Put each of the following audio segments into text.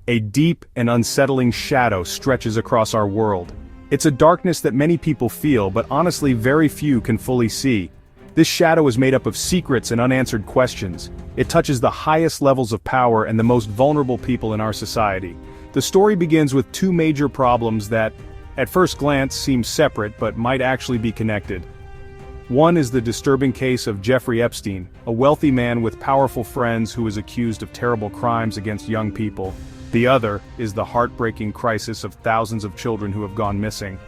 A deep and unsettling shadow stretches across our world. It's a darkness that many people feel, but honestly very few can fully see. This shadow is made up of secrets and unanswered questions. It touches the highest levels of power and the most vulnerable people in our society. The story begins with two major problems that, at first glance, seem separate but might actually be connected. One is the disturbing case of Jeffrey Epstein, a wealthy man with powerful friends who is accused of terrible crimes against young people. The other is the heartbreaking crisis of thousands of children who have gone missing.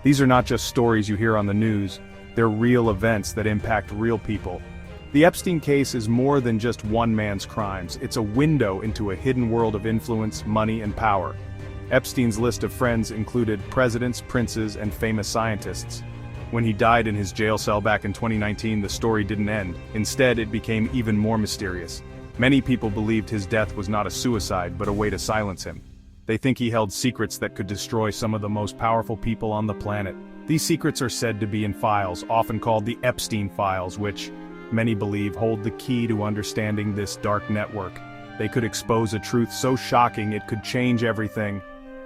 These are not just stories you hear on the news. They're real events that impact real people. The Epstein case is more than just one man's crimes. It's a window into a hidden world of influence, money, and power. Epstein's list of friends included presidents, princes, and famous scientists. When he died in his jail cell back in 2019, the story didn't end. Instead, it became even more mysterious. Many people believed his death was not a suicide, but a way to silence him. They think he held secrets that could destroy some of the most powerful people on the planet. These secrets are said to be in files, often called the Epstein files, which, many believe, hold the key to understanding this dark network. They could expose a truth so shocking it could change everything.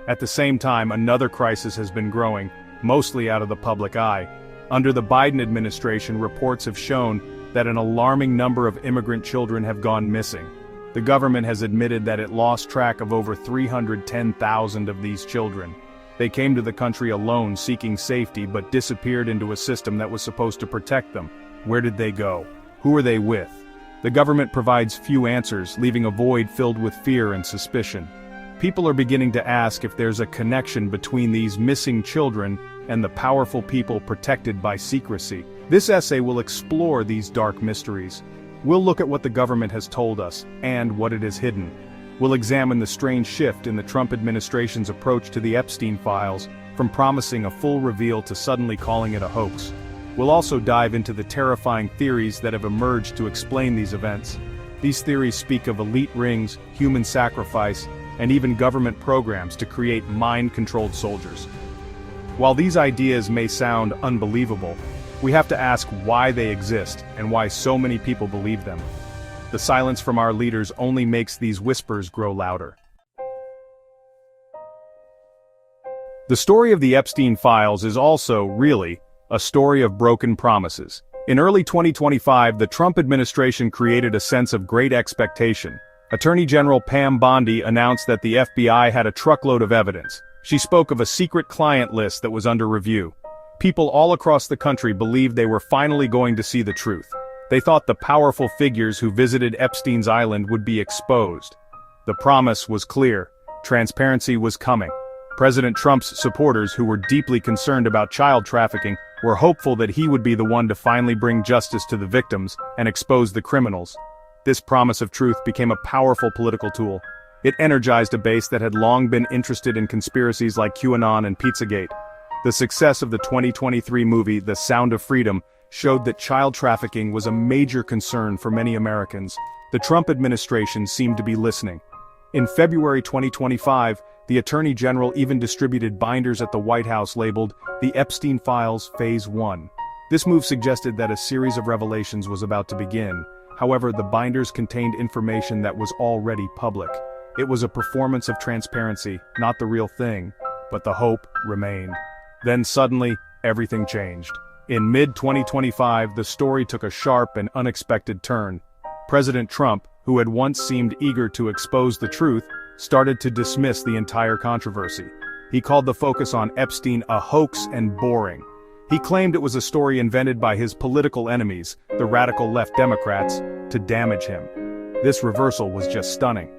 At the same time, another crisis has been growing, mostly out of the public eye. Under the Biden administration, reports have shown that an alarming number of immigrant children have gone missing. The government has admitted that it lost track of over 310,000 of these children. They came to the country alone seeking safety but disappeared into a system that was supposed to protect them. Where did they go? Who are they with? The government provides few answers, leaving a void filled with fear and suspicion. People are beginning to ask if there's a connection between these missing children and the powerful people protected by secrecy. This essay will explore these dark mysteries. We'll look at what the government has told us, and what it has hidden. We'll examine the strange shift in the Trump administration's approach to the Epstein files, from promising a full reveal to suddenly calling it a hoax. We'll also dive into the terrifying theories that have emerged to explain these events. These theories speak of elite rings, human sacrifice, and even government programs to create mind-controlled soldiers. While these ideas may sound unbelievable, we have to ask why they exist and why so many people believe them. The silence from our leaders only makes these whispers grow louder. The story of the Epstein files is also, really, a story of broken promises. In early 2025, the Trump administration created a sense of great expectation. Attorney General Pam Bondi announced that the FBI had a truckload of evidence. She spoke of a secret client list that was under review. People all across the country believed they were finally going to see the truth. They thought the powerful figures who visited Epstein's island would be exposed. The promise was clear. Transparency was coming. President Trump's supporters, who were deeply concerned about child trafficking, were hopeful that he would be the one to finally bring justice to the victims and expose the criminals. This promise of truth became a powerful political tool. It energized a base that had long been interested in conspiracies like QAnon and Pizzagate. The success of the 2023 movie The Sound of Freedom showed that child trafficking was a major concern for many Americans. The Trump administration seemed to be listening. In February 2025, the Attorney General even distributed binders at the White House labeled The Epstein Files Phase 1. This move suggested that a series of revelations was about to begin. However, the binders contained information that was already public. It was a performance of transparency, not the real thing, but the hope remained. Then suddenly, everything changed. In mid-2025, the story took a sharp and unexpected turn. President Trump, who had once seemed eager to expose the truth, started to dismiss the entire controversy. He called the focus on Epstein a hoax and boring. He claimed it was a story invented by his political enemies, the radical left Democrats, to damage him. This reversal was just stunning.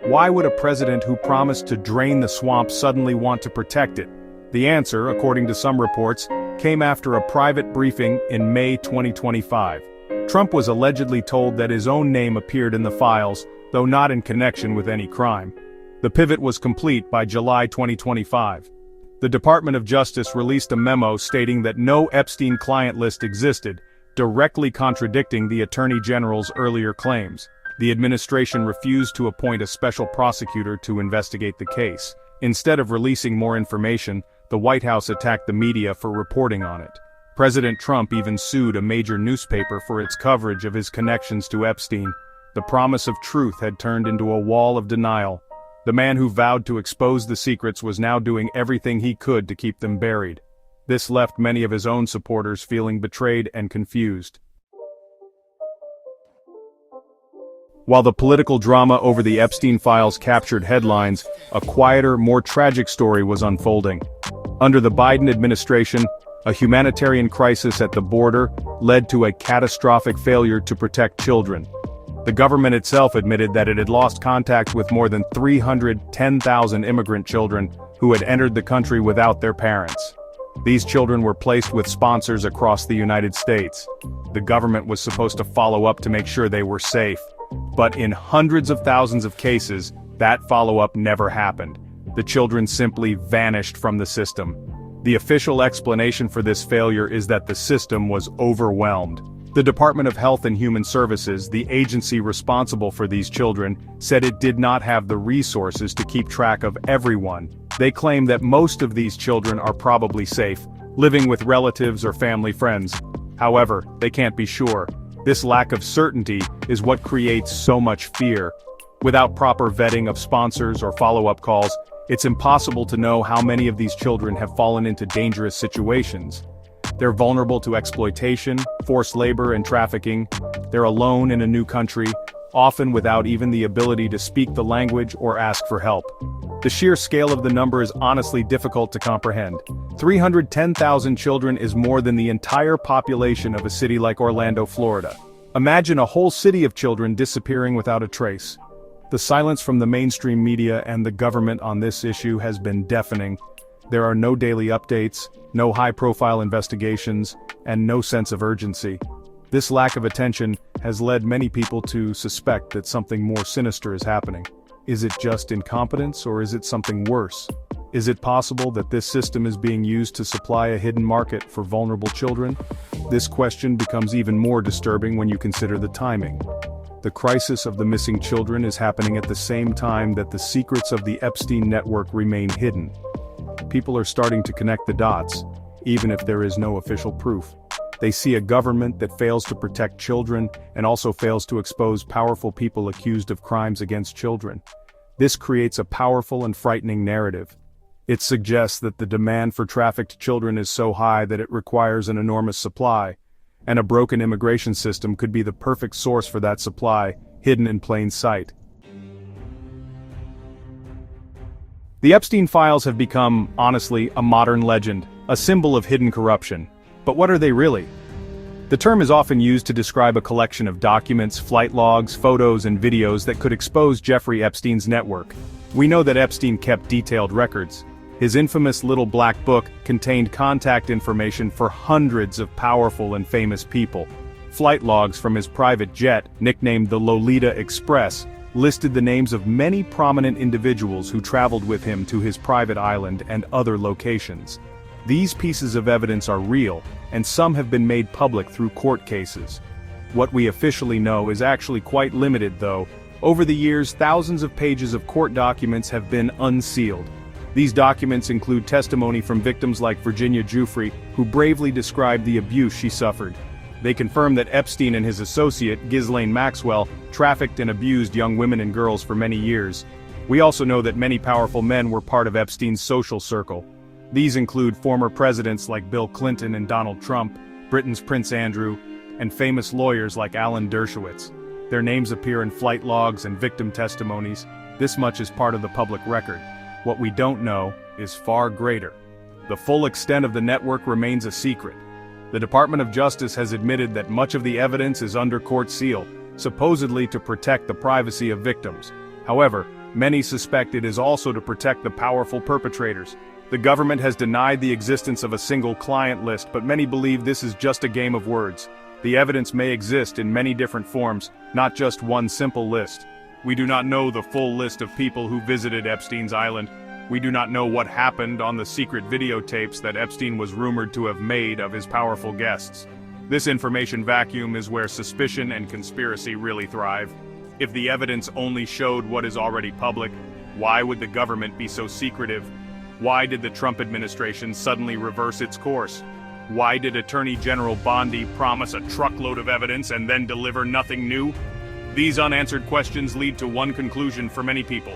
Why would a president who promised to drain the swamp suddenly want to protect it? The answer, according to some reports, came after a private briefing in May 2025. Trump was allegedly told that his own name appeared in the files, though not in connection with any crime. The pivot was complete by July 2025. The Department of Justice released a memo stating that no Epstein client list existed, directly contradicting the Attorney General's earlier claims. The administration refused to appoint a special prosecutor to investigate the case. Instead of releasing more information, the White House attacked the media for reporting on it. President Trump even sued a major newspaper for its coverage of his connections to Epstein. The promise of truth had turned into a wall of denial. The man who vowed to expose the secrets was now doing everything he could to keep them buried. This left many of his own supporters feeling betrayed and confused. While the political drama over the Epstein files captured headlines, a quieter, more tragic story was unfolding. Under the Biden administration, a humanitarian crisis at the border led to a catastrophic failure to protect children. The government itself admitted that it had lost contact with more than 310,000 immigrant children who had entered the country without their parents. These children were placed with sponsors across the United States. The government was supposed to follow up to make sure they were safe. But in hundreds of thousands of cases, that follow-up never happened. The children simply vanished from the system. The official explanation for this failure is that the system was overwhelmed. The Department of Health and Human Services, the agency responsible for these children, said it did not have the resources to keep track of everyone. They claim that most of these children are probably safe, living with relatives or family friends. However, they can't be sure. This lack of certainty is what creates so much fear. Without proper vetting of sponsors or follow-up calls, it's impossible to know how many of these children have fallen into dangerous situations. They're vulnerable to exploitation, forced labor, and trafficking. They're alone in a new country, often without even the ability to speak the language or ask for help. The sheer scale of the number is honestly difficult to comprehend. 310,000 children is more than the entire population of a city like Orlando, Florida. Imagine a whole city of children disappearing without a trace. The silence from the mainstream media and the government on this issue has been deafening. There are no daily updates, no high-profile investigations, and no sense of urgency. This lack of attention has led many people to suspect that something more sinister is happening. Is it just incompetence, or is it something worse? Is it possible that this system is being used to supply a hidden market for vulnerable children? This question becomes even more disturbing when you consider the timing. The crisis of the missing children is happening at the same time that the secrets of the Epstein network remain hidden. People are starting to connect the dots, even if there is no official proof. They see a government that fails to protect children and also fails to expose powerful people accused of crimes against children. This creates a powerful and frightening narrative. It suggests that the demand for trafficked children is so high that it requires an enormous supply, and a broken immigration system could be the perfect source for that supply, hidden in plain sight. The Epstein files have become, honestly, a modern legend, a symbol of hidden corruption. But what are they really? The term is often used to describe a collection of documents, flight logs, photos, and videos that could expose Jeffrey Epstein's network. We know that Epstein kept detailed records. His infamous Little Black Book contained contact information for hundreds of powerful and famous people. Flight logs from his private jet, nicknamed the Lolita Express, listed the names of many prominent individuals who traveled with him to his private island and other locations. These pieces of evidence are real, and some have been made public through court cases. What we officially know is actually quite limited, though. Over the years, thousands of pages of court documents have been unsealed. These documents include testimony from victims like Virginia Giuffre, who bravely described the abuse she suffered. They confirm that Epstein and his associate, Ghislaine Maxwell, trafficked and abused young women and girls for many years. We also know that many powerful men were part of Epstein's social circle. These include former presidents like Bill Clinton and Donald Trump, Britain's Prince Andrew, and famous lawyers like Alan Dershowitz. Their names appear in flight logs and victim testimonies. This much is part of the public record. What we don't know is far greater. The full extent of the network remains a secret. The Department of Justice has admitted that much of the evidence is under court seal, supposedly to protect the privacy of victims. However, many suspect it is also to protect the powerful perpetrators. The government has denied the existence of a single client list, but many believe this is just a game of words. The evidence may exist in many different forms, not just one simple list. We do not know the full list of people who visited Epstein's island. We do not know what happened on the secret videotapes that Epstein was rumored to have made of his powerful guests. This information vacuum is where suspicion and conspiracy really thrive. If the evidence only showed what is already public, why would the government be so secretive? Why did the Trump administration suddenly reverse its course? Why did Attorney General Bondi promise a truckload of evidence and then deliver nothing new? These unanswered questions lead to one conclusion for many people.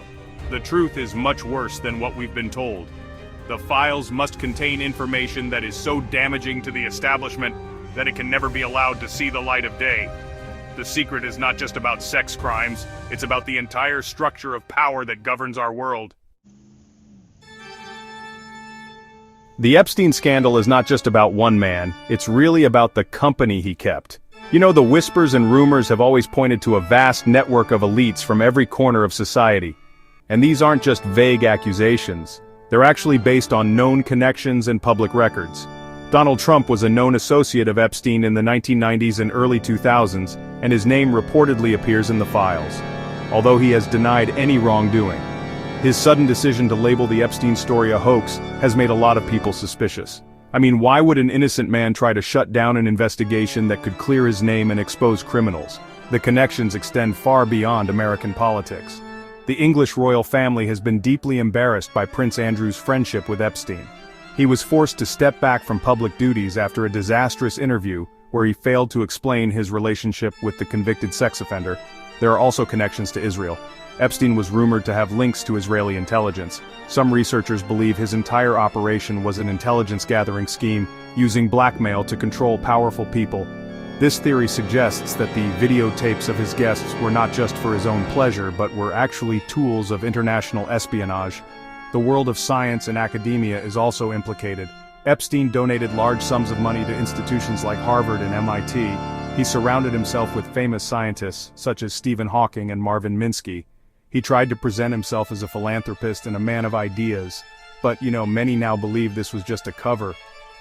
The truth is much worse than what we've been told. The files must contain information that is so damaging to the establishment that it can never be allowed to see the light of day. The secret is not just about sex crimes, it's about the entire structure of power that governs our world. The Epstein scandal is not just about one man, it's really about the company he kept. You know, the whispers and rumors have always pointed to a vast network of elites from every corner of society. And these aren't just vague accusations. They're actually based on known connections and public records. Donald Trump was a known associate of Epstein in the 1990s and early 2000s, and his name reportedly appears in the files, although he has denied any wrongdoing. His sudden decision to label the Epstein story a hoax has made a lot of people suspicious. I mean, why would an innocent man try to shut down an investigation that could clear his name and expose criminals? The connections extend far beyond American politics. The English royal family has been deeply embarrassed by Prince Andrew's friendship with Epstein. He was forced to step back from public duties after a disastrous interview where he failed to explain his relationship with the convicted sex offender. There are also connections to Israel. Epstein was rumored to have links to Israeli intelligence. Some researchers believe his entire operation was an intelligence-gathering scheme, using blackmail to control powerful people. This theory suggests that the videotapes of his guests were not just for his own pleasure, but were actually tools of international espionage. The world of science and academia is also implicated. Epstein donated large sums of money to institutions like Harvard and MIT. He surrounded himself with famous scientists, such as Stephen Hawking and Marvin Minsky. He tried to present himself as a philanthropist and a man of ideas. But, many now believe this was just a cover.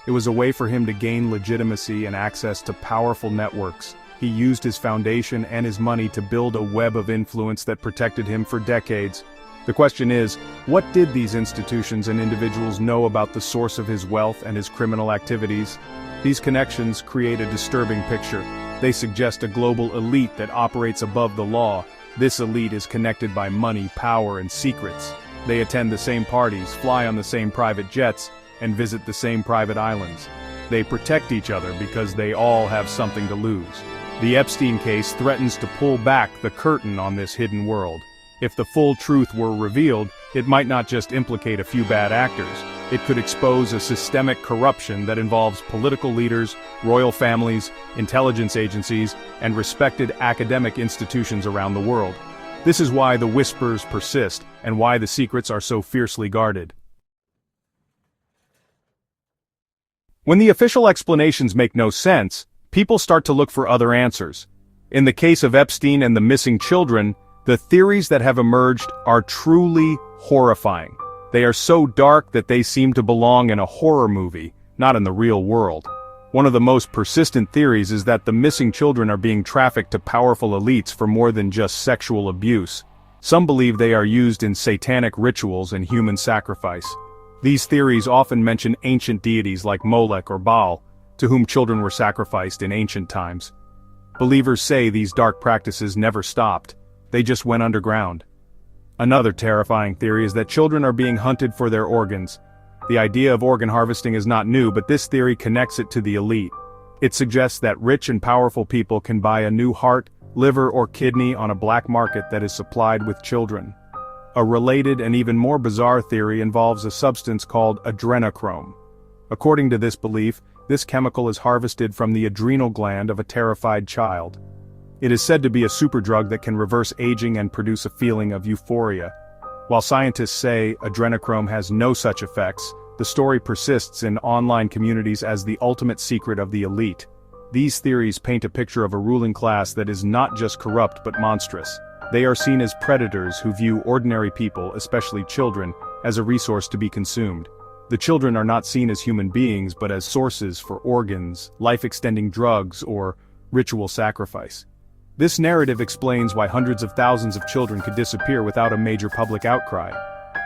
It was a way for him to gain legitimacy and access to powerful networks. He used his foundation and his money to build a web of influence that protected him for decades. The question is, what did these institutions and individuals know about the source of his wealth and his criminal activities? These connections create a disturbing picture. They suggest a global elite that operates above the law. This elite is connected by money, power, and secrets. They attend the same parties, fly on the same private jets, and visit the same private islands. They protect each other because they all have something to lose. The Epstein case threatens to pull back the curtain on this hidden world. If the full truth were revealed, it might not just implicate a few bad actors. It could expose a systemic corruption that involves political leaders, royal families, intelligence agencies, and respected academic institutions around the world. This is why the whispers persist, and why the secrets are so fiercely guarded. When the official explanations make no sense, people start to look for other answers. In the case of Epstein and the missing children, the theories that have emerged are truly horrifying. They are so dark that they seem to belong in a horror movie, not in the real world. One of the most persistent theories is that the missing children are being trafficked to powerful elites for more than just sexual abuse. Some believe they are used in satanic rituals and human sacrifice. These theories often mention ancient deities like Molech or Baal, to whom children were sacrificed in ancient times. Believers say these dark practices never stopped. They just went underground. Another terrifying theory is that children are being hunted for their organs. The idea of organ harvesting is not new, but this theory connects it to the elite. It suggests that rich and powerful people can buy a new heart, liver, or kidney on a black market that is supplied with children. A related and even more bizarre theory involves a substance called adrenochrome. According to this belief, this chemical is harvested from the adrenal gland of a terrified child. It is said to be a superdrug that can reverse aging and produce a feeling of euphoria. While scientists say adrenochrome has no such effects, the story persists in online communities as the ultimate secret of the elite. These theories paint a picture of a ruling class that is not just corrupt but monstrous. They are seen as predators who view ordinary people, especially children, as a resource to be consumed. The children are not seen as human beings but as sources for organs, life-extending drugs, or ritual sacrifice. This narrative explains why hundreds of thousands of children could disappear without a major public outcry.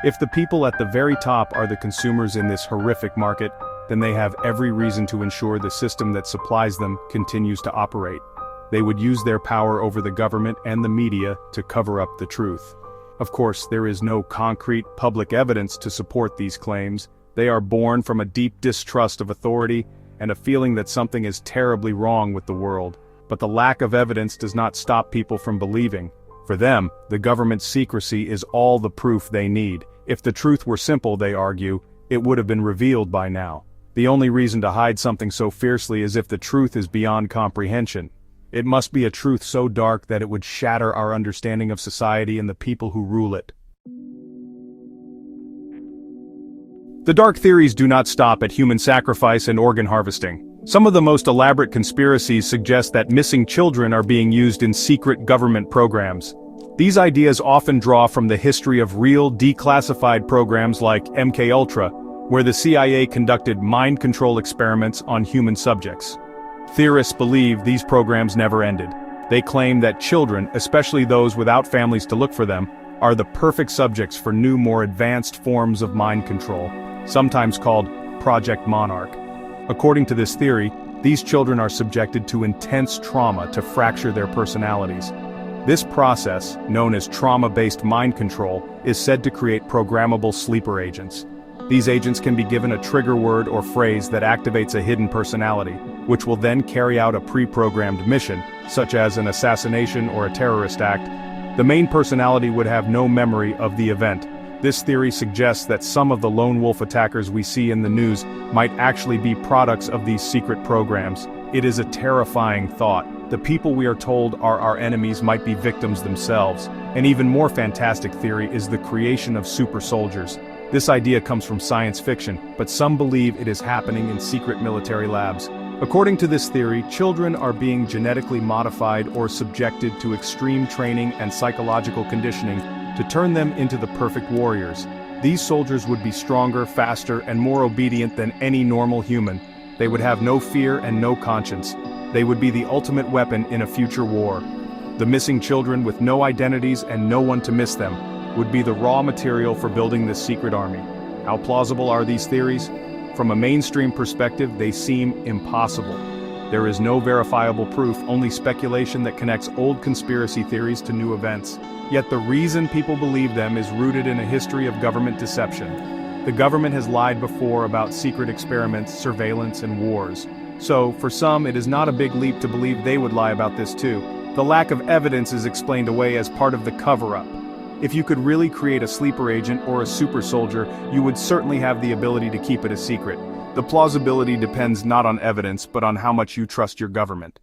If the people at the very top are the consumers in this horrific market, then they have every reason to ensure the system that supplies them continues to operate. They would use their power over the government and the media to cover up the truth. Of course, there is no concrete public evidence to support these claims. They are born from a deep distrust of authority and a feeling that something is terribly wrong with the world. But the lack of evidence does not stop people from believing. For them, the government's secrecy is all the proof they need. If the truth were simple, they argue, it would have been revealed by now. The only reason to hide something so fiercely is if the truth is beyond comprehension. It must be a truth so dark that it would shatter our understanding of society and the people who rule it. The dark theories do not stop at human sacrifice and organ harvesting. Some of the most elaborate conspiracies suggest that missing children are being used in secret government programs. These ideas often draw from the history of real, declassified programs like MKUltra, where the CIA conducted mind control experiments on human subjects. Theorists believe these programs never ended. They claim that children, especially those without families to look for them, are the perfect subjects for new, more advanced forms of mind control, sometimes called Project Monarch. According to this theory, these children are subjected to intense trauma to fracture their personalities. This process, known as trauma-based mind control, is said to create programmable sleeper agents. These agents can be given a trigger word or phrase that activates a hidden personality, which will then carry out a pre-programmed mission, such as an assassination or a terrorist act. The main personality would have no memory of the event. This theory suggests that some of the lone wolf attackers we see in the news might actually be products of these secret programs. It is a terrifying thought. The people we are told are our enemies might be victims themselves. An even more fantastic theory is the creation of super soldiers. This idea comes from science fiction, but some believe it is happening in secret military labs. According to this theory, children are being genetically modified or subjected to extreme training and psychological conditioning to turn them into the perfect warriors. These soldiers would be stronger, faster, and more obedient than any normal human. They would have no fear and no conscience. They would be the ultimate weapon in a future war. The missing children with no identities and no one to miss them would be the raw material for building this secret army. How plausible are these theories? From a mainstream perspective, they seem impossible. There is no verifiable proof, only speculation that connects old conspiracy theories to new events. Yet the reason people believe them is rooted in a history of government deception. The government has lied before about secret experiments, surveillance, and wars. So, for some, it is not a big leap to believe they would lie about this too. The lack of evidence is explained away as part of the cover-up. If you could really create a sleeper agent or a super soldier, you would certainly have the ability to keep it a secret. The plausibility depends not on evidence, but on how much you trust your government.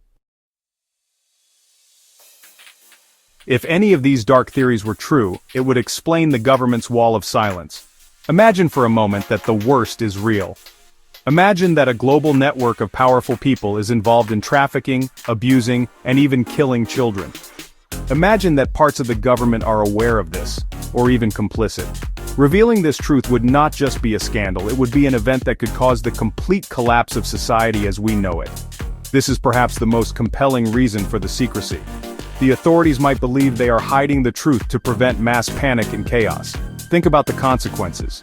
If any of these dark theories were true, it would explain the government's wall of silence. Imagine for a moment that the worst is real. Imagine that a global network of powerful people is involved in trafficking, abusing, and even killing children. Imagine that parts of the government are aware of this, or even complicit. Revealing this truth would not just be a scandal, it would be an event that could cause the complete collapse of society as we know it. This is perhaps the most compelling reason for the secrecy. The authorities might believe they are hiding the truth to prevent mass panic and chaos. Think about the consequences.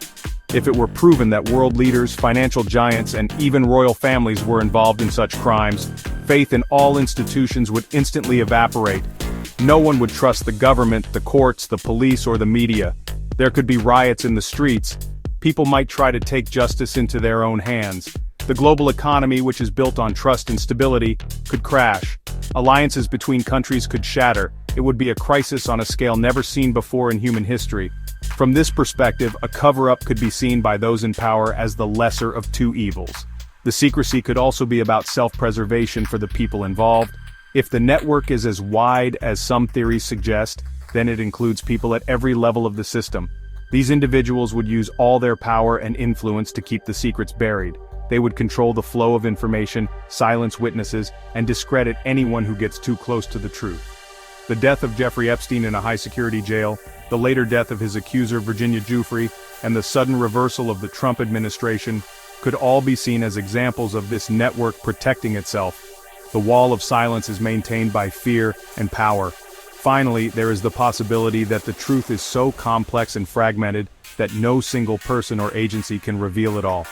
If it were proven that world leaders, financial giants, and even royal families were involved in such crimes, faith in all institutions would instantly evaporate. No one would trust the government, the courts, the police, or the media. There could be riots in the streets. People might try to take justice into their own hands. The global economy, which is built on trust and stability, could crash. Alliances between countries could shatter. It would be a crisis on a scale never seen before in human history. From this perspective, a cover-up could be seen by those in power as the lesser of two evils. The secrecy could also be about self-preservation for the people involved. If the network is as wide as some theories suggest, then it includes people at every level of the system. These individuals would use all their power and influence to keep the secrets buried. They would control the flow of information, silence witnesses, and discredit anyone who gets too close to the truth. The death of Jeffrey Epstein in a high-security jail, the later death of his accuser Virginia Giuffre, and the sudden reversal of the Trump administration could all be seen as examples of this network protecting itself. The wall of silence is maintained by fear and power. Finally, there is the possibility that the truth is so complex and fragmented that no single person or agency can reveal it all.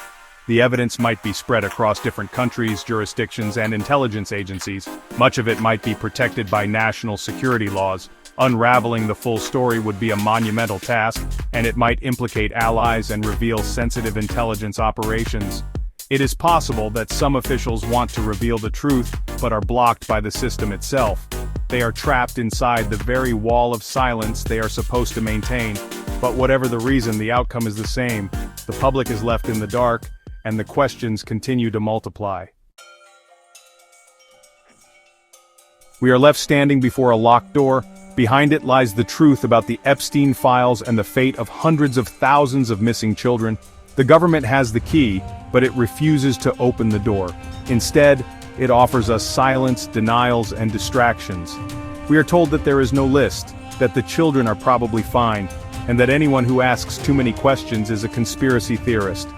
The evidence might be spread across different countries, jurisdictions, and intelligence agencies. Much of it might be protected by national security laws. Unraveling the full story would be a monumental task, and it might implicate allies and reveal sensitive intelligence operations. It is possible that some officials want to reveal the truth, but are blocked by the system itself. They are trapped inside the very wall of silence they are supposed to maintain. But whatever the reason, the outcome is the same. The public is left in the dark, and the questions continue to multiply. We are left standing before a locked door. Behind it lies the truth about the Epstein files and the fate of hundreds of thousands of missing children. The government has the key, but it refuses to open the door. Instead, it offers us silence, denials, and distractions. We are told that there is no list, that the children are probably fine, and that anyone who asks too many questions is a conspiracy theorist.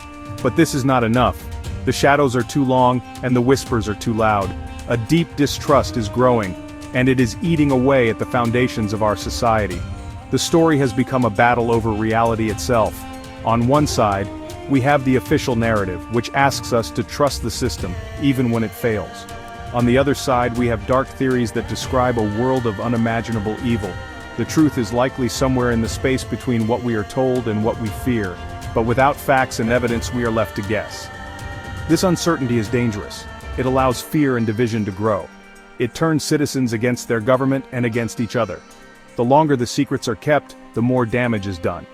But this is not enough. The shadows are too long, and the whispers are too loud. A deep distrust is growing, and it is eating away at the foundations of our society. The story has become a battle over reality itself. On one side, we have the official narrative, which asks us to trust the system, even when it fails. On the other side, we have dark theories that describe a world of unimaginable evil. The truth is likely somewhere in the space between what we are told and what we fear, but without facts and evidence, we are left to guess. This uncertainty is dangerous. It allows fear and division to grow. It turns citizens against their government and against each other. The longer the secrets are kept, the more damage is done.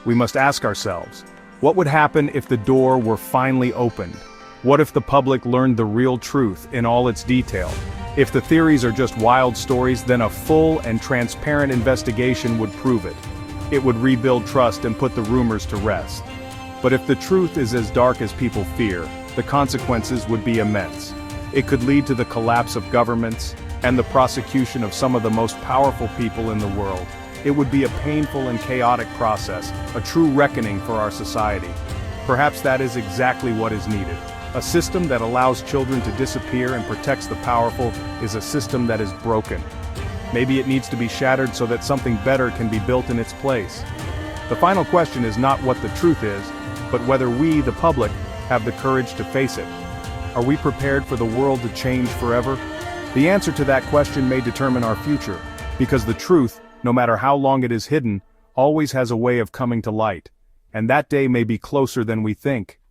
We must ask ourselves, what would happen if the door were finally opened? What if the public learned the real truth in all its detail? If the theories are just wild stories, then a full and transparent investigation would prove it. It would rebuild trust and put the rumors to rest. But if the truth is as dark as people fear, the consequences would be immense. It could lead to the collapse of governments and the prosecution of some of the most powerful people in the world. It would be a painful and chaotic process, a true reckoning for our society. Perhaps that is exactly what is needed. A system that allows children to disappear and protects the powerful is a system that is broken. Maybe it needs to be shattered so that something better can be built in its place. The final question is not what the truth is, but whether we, the public, have the courage to face it. Are we prepared for the world to change forever? The answer to that question may determine our future, because the truth, no matter how long it is hidden, always has a way of coming to light. And that day may be closer than we think.